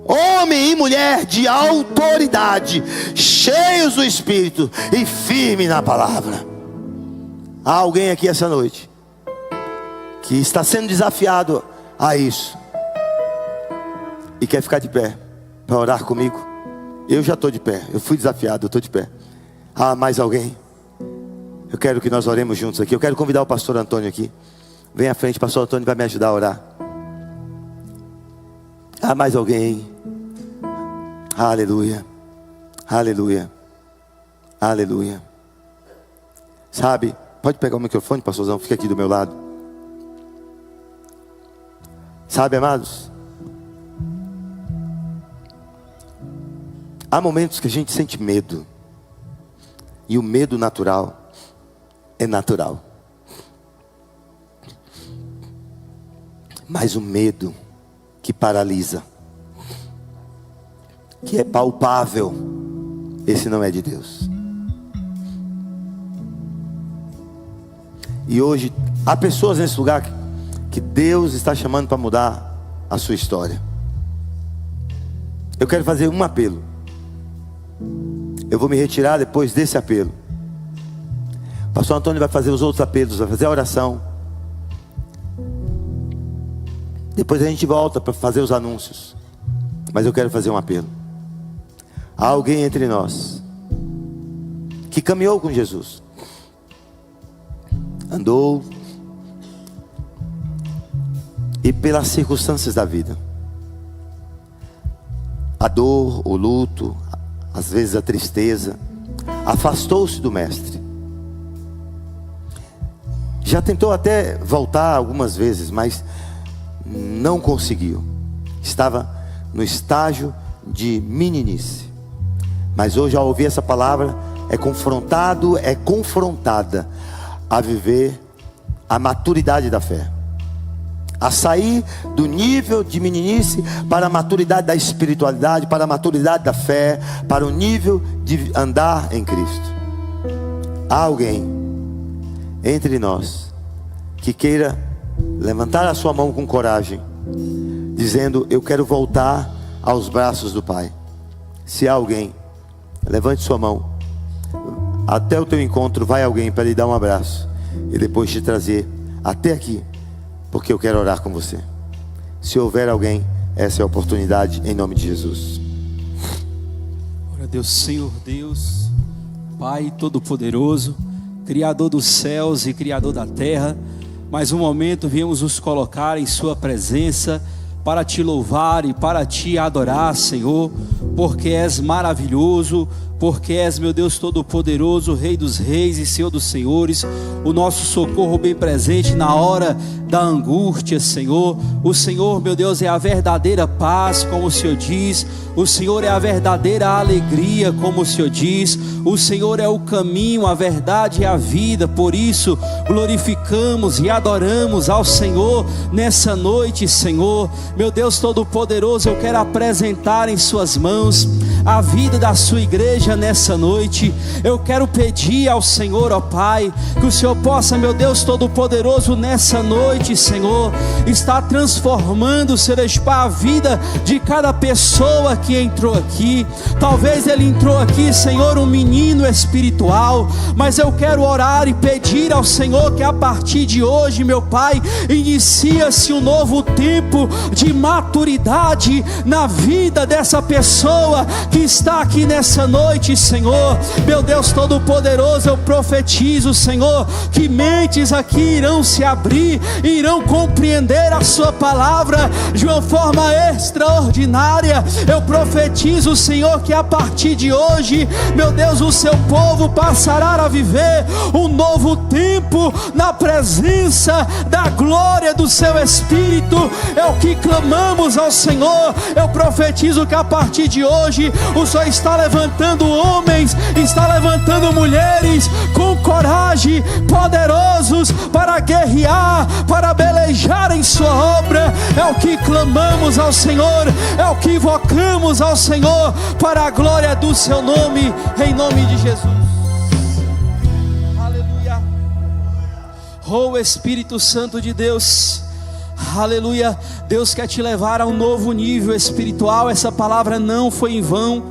homem e mulher de autoridade, cheios do Espírito e firme na palavra. Há alguém aqui essa noite que está sendo desafiado a isso e quer ficar de pé para orar comigo? Eu já estou de pé, eu fui desafiado, eu estou de pé. Há mais alguém? Eu quero que nós oremos juntos aqui. Eu quero convidar o pastor Antônio aqui. Vem à frente, pastor Antônio vai me ajudar a orar. Há mais alguém? Aleluia, aleluia, aleluia. Sabe, pode pegar o microfone, pastorzão, fica aqui do meu lado. Sabe, amados, há momentos que a gente sente medo, e o medo natural é natural. Mas o medo que paralisa que é palpável, esse não é de Deus. E hoje há pessoas nesse lugar que Deus está chamando para mudar a sua história. Eu quero fazer um apelo. Eu vou me retirar depois desse apelo. O pastor Antônio vai fazer os outros apelos, vai fazer a oração. Depois a gente volta para fazer os anúncios. Mas eu quero fazer um apelo. Há alguém entre nós que caminhou com Jesus, andou, e pelas circunstâncias da vida, a dor, o luto, às vezes a tristeza, afastou-se do Mestre. Já tentou até voltar algumas vezes, mas não conseguiu. Estava no estágio de meninice. Mas hoje, ao ouvir essa palavra, é confrontada a viver a maturidade da fé, a sair do nível de meninice para a maturidade da espiritualidade, para a maturidade da fé, para o nível de andar em Cristo. Há alguém entre nós que queira levantar a sua mão com coragem, dizendo: eu quero voltar aos braços do Pai. Se há alguém, levante sua mão. Até o teu encontro vai alguém para lhe dar um abraço e depois te trazer até aqui, porque eu quero orar com você. Se houver alguém, essa é a oportunidade, em nome de Jesus. Glória a Deus. Senhor Deus, Pai Todo-Poderoso, Criador dos céus e Criador da terra, mais um momento viemos nos colocar em Sua presença para Te louvar e para Te adorar, Senhor, porque És maravilhoso, porque És, meu Deus Todo-Poderoso, Rei dos reis e Senhor dos senhores, o nosso socorro bem presente na hora da angústia, Senhor. O Senhor, meu Deus, é a verdadeira paz, como o Senhor diz. O Senhor é a verdadeira alegria, como o Senhor diz. O Senhor é o caminho, a verdade e a vida. Por isso glorificamos e adoramos ao Senhor nessa noite, Senhor. Meu Deus Todo-Poderoso, eu quero apresentar em Suas mãos a vida da Sua igreja nessa noite. Eu quero pedir ao Senhor, ó Pai, que o Senhor possa, meu Deus Todo-Poderoso, nessa noite, Senhor, estar transformando, Serespá, a vida de cada pessoa que entrou aqui. Talvez ele entrou aqui, Senhor, um menino espiritual, mas eu quero orar e pedir ao Senhor que a partir de hoje, meu Pai, inicia-se um novo tempo de maturidade na vida dessa pessoa que está aqui nessa noite, Senhor. Meu Deus Todo-Poderoso, eu profetizo, Senhor, que mentes aqui irão se abrir, irão compreender a Sua palavra de uma forma extraordinária. Eu profetizo, Senhor, que a partir de hoje, meu Deus, o Seu povo passará a viver um novo tempo na presença da glória do Seu Espírito. É o que clamamos ao Senhor. Eu profetizo que a partir de hoje o Senhor está levantando homens, está levantando mulheres com coragem, poderosos para guerrear, para pelejar em Sua obra. É o que clamamos ao Senhor, é o que invocamos ao Senhor, para a glória do Seu nome, em nome de Jesus. Aleluia. Oh Espírito Santo de Deus, aleluia. Deus quer te levar a um novo nível espiritual. Essa palavra não foi em vão.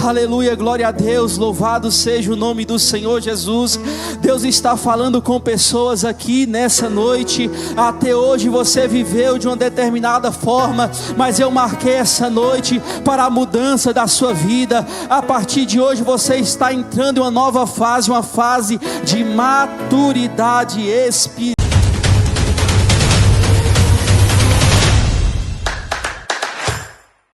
Aleluia, glória a Deus, louvado seja o nome do Senhor Jesus. Deus está falando com pessoas aqui nessa noite. Até hoje você viveu de uma determinada forma, mas eu marquei essa noite para a mudança da sua vida. A partir de hoje você está entrando em uma nova fase, uma fase de maturidade espiritual.